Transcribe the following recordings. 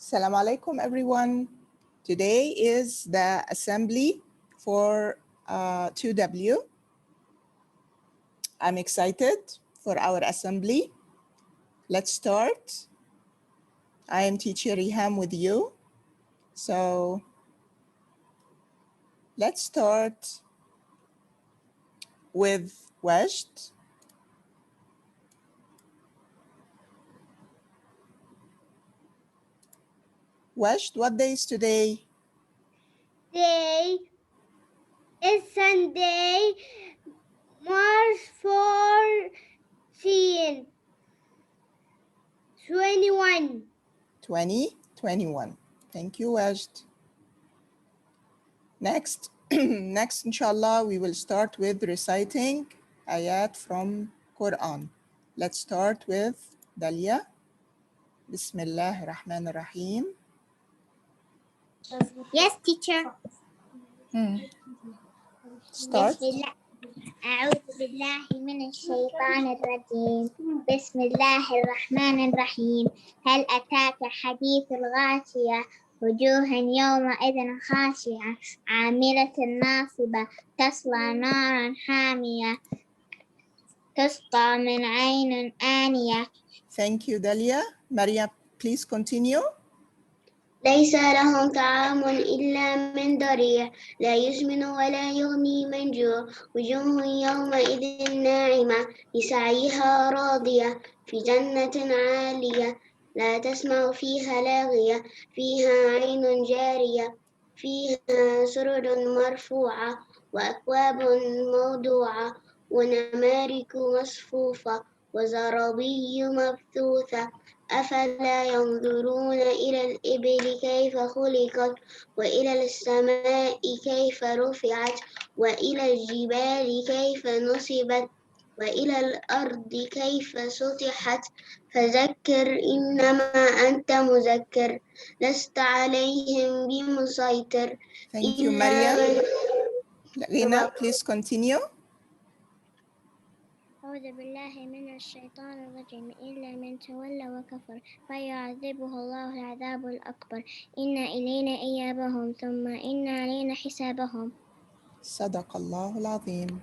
Assalamu alaikum, everyone. Today is the assembly for 2W. I'm excited for our assembly. Let's start. I am Teacher Riham with you. So let's start with Wajd. Wajd, what day is today? Today is Sunday, March 14, 21. 2021. Thank you, Wajd. Next, inshallah, we will start with reciting ayat from Quran. Let's start with Dalia. Bismillah ar-Rahman ar-Rahim. Yes, teacher. Start. أعوذ بالله من الشيطان الرجيم. بسم الله الرحمن الرحيم. هل أتاك حديث الغاشية وجوه يومئذ خاشعة عاملة ناصبة تصلى نارا حامية تسقى من عين آنية. Thank you, Dalia. Maria, please continue. ليس لهم طعام إلا من ضريع لا يسمن ولا يغني من جوع وجوه يومئذ ناعمة لسعيها راضية في جنة عالية لا تسمع فيها لاغية فيها عين جارية فيها سرر مرفوعة وأكواب موضوعة ونمارك مصفوفة وزرابي مبثوثة أفلا ينظرون إلى الإبل كيف خلقت وإلى السماء كيف رفعت وإلى الجبال كيف نصبت وإلى الأرض كيف سطحت فذكر إنما أنت مذكر لست عليهم بمسيطر. Thank you, Maria. Lina, please continue. أعوذ بالله من الشيطان الرجيم إلا من تولى وكفر فيعذبه الله العذاب الأكبر إن إلينا إيابهم ثم إن علينا حسابهم. صدق الله العظيم.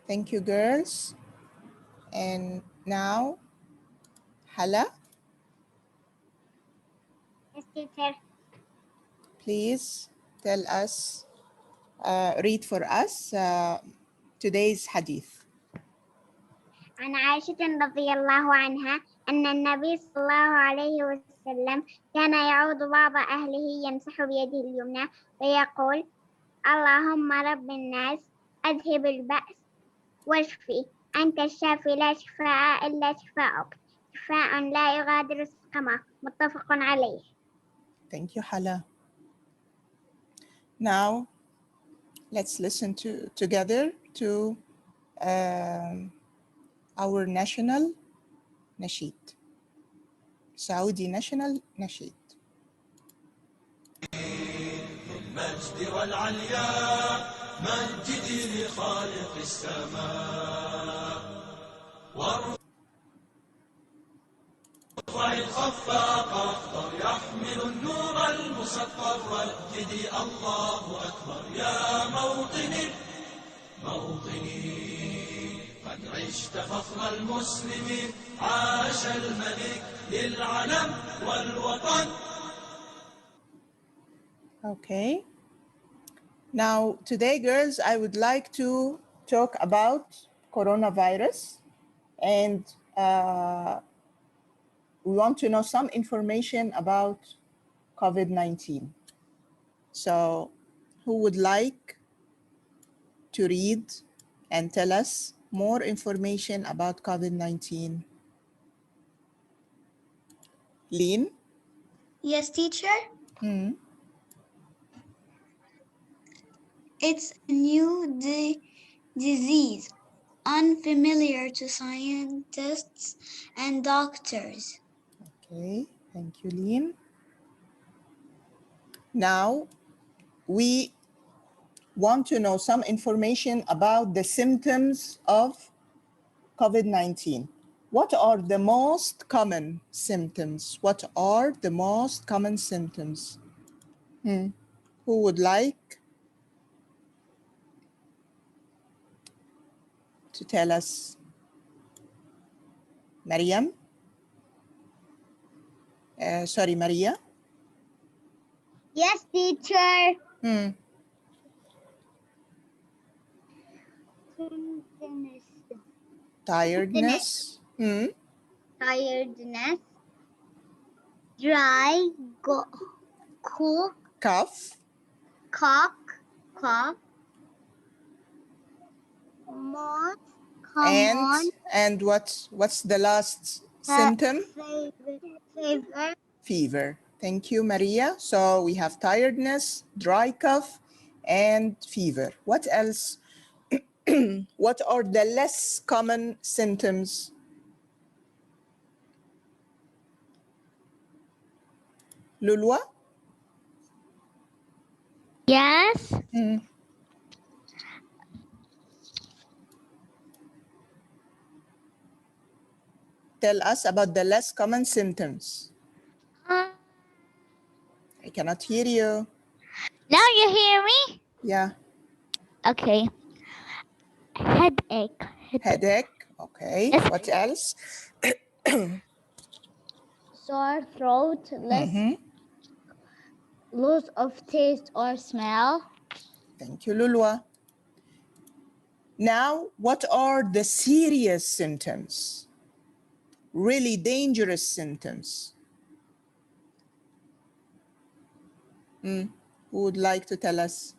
Thank you, girls. And now, Hala, Yes, teacher. please tell us, read for us today's hadith. عن عائشة رضي الله عنها أن النبي صلى الله عليه وسلم كان يعود بعض أهله يمسح بيده اليمنى ويقول اللهم رب الناس أذهب البأس واشفي أنت الشافي لا شفاء إلا شفاءك شفاء لا يغادر سقما متفق عليه. Thank you, Hala. Now, let's listen together to our national nasheed, Saudi national nasheed. المجد والعلياء مجدي لخالق السماء وارفع الخفاق اخضر يحمل النور المسطر وجدي الله أكبر يا موطني قد عشت فخر المسلمين عاش الملك للعلم والوطن. Okay. Now, today, girls, I would like to talk about coronavirus, and we want to know some information about COVID-19. So, who would like to read and tell us more information about COVID-19? Lynn? Yes, teacher. It's a new disease, unfamiliar to scientists and doctors. Okay, thank you, Lynn. Now, we want to know some information about the symptoms of COVID-19. What are the most common symptoms? What are the most common symptoms? Who would like to tell us? Mariam? Sorry, Maria? Yes, teacher. Tiredness? Tiredness. Dry. Cough. Cough? Cough. Most common. And what's the last symptom? Fever. Fever. Thank you, Maria. So we have tiredness, dry cough, and fever. What else? What are the less common symptoms? Lulwa? Yes. Tell us about the less common symptoms. I cannot hear you. Now you hear me? Yeah. Okay. Headache. Headache. Okay. Yes. What else? Sore throat. Loss of taste or smell. Thank you, Lulwa. Now, what are the serious symptoms? Really dangerous symptoms? Who would like to tell us?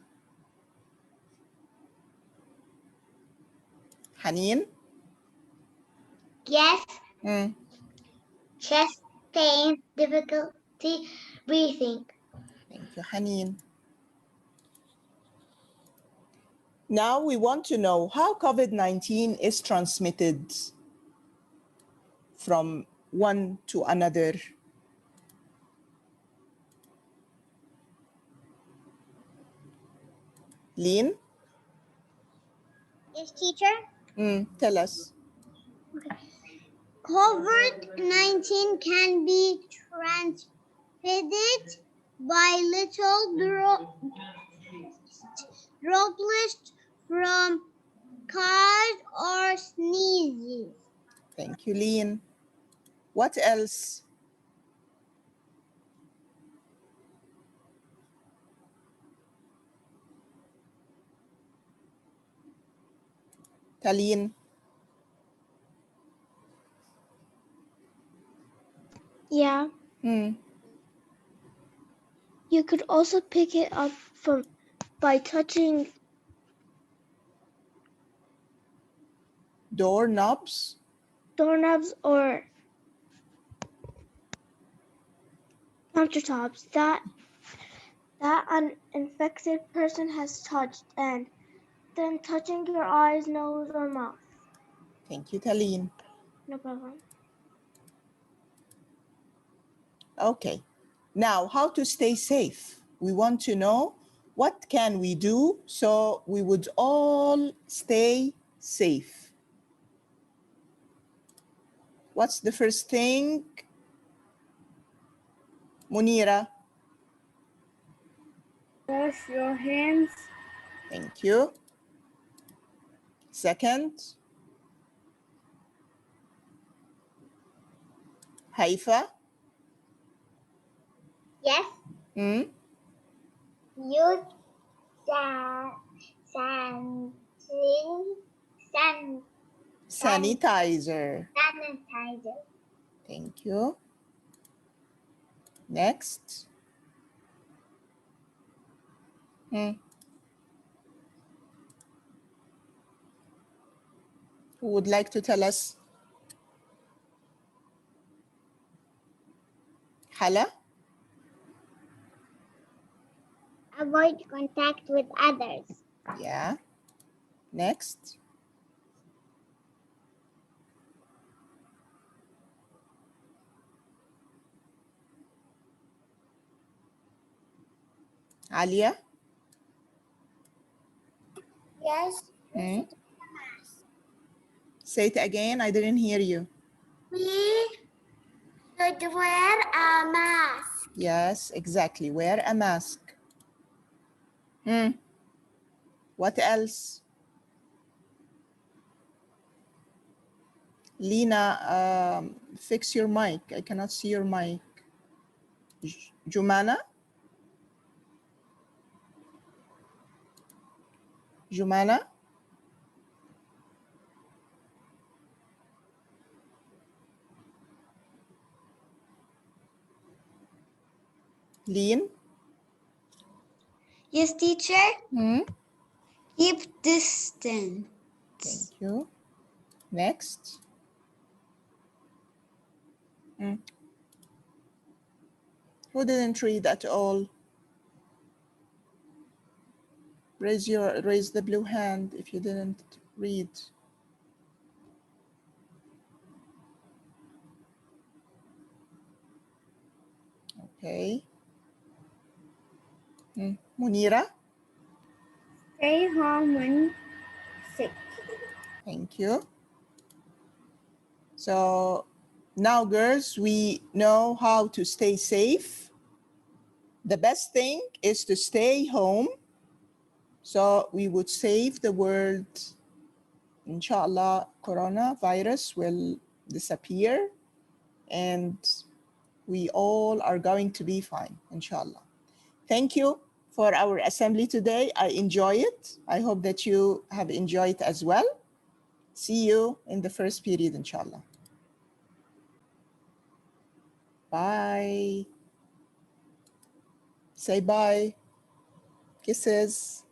Haneen? Yes. Chest pain, difficulty breathing. Thank you, Haneen. Now we want to know how COVID-19 is transmitted from one to another. Leen? Yes, teacher. Tell us. COVID-19 can be transmitted by little droplets from coughs or sneezes. Thank you, Leen. What else? Taleen? Yeah. You could also pick it up by touching Doorknobs? doorknobs or countertops that an infected person has touched, and then touching your eyes, nose, or mouth. Thank you, Taleen. No problem. Okay. Now, how to stay safe? We want to know what can we do so we would all stay safe. What's the first thing? Munira? Wash your hands. Thank you. Second? Haifa? Yes. Use Sanitizer. sanitizer. Thank you. Next. Who would like to tell us? Hala? Avoid contact with others. Yeah. Next. Alia? Yes. Say it again. I didn't hear you. We should wear a mask. Yes, exactly. Wear a mask. What else? Lena, fix your mic. I cannot see your mic. Jumana? Jumana? Lean? Yes, teacher. Keep distance. Thank you. Next. Who didn't read at all? Raise the blue hand if you didn't read. Okay. Munira? Stay home when sick. Thank you. So now, girls, we know how to stay safe. The best thing is to stay home. So we would save the world. Inshallah, coronavirus will disappear and we all are going to be fine, inshallah. Thank you for our assembly today. I enjoy it. I hope that you have enjoyed it as well. See you in the first period, inshallah. Bye. Say bye. Kisses.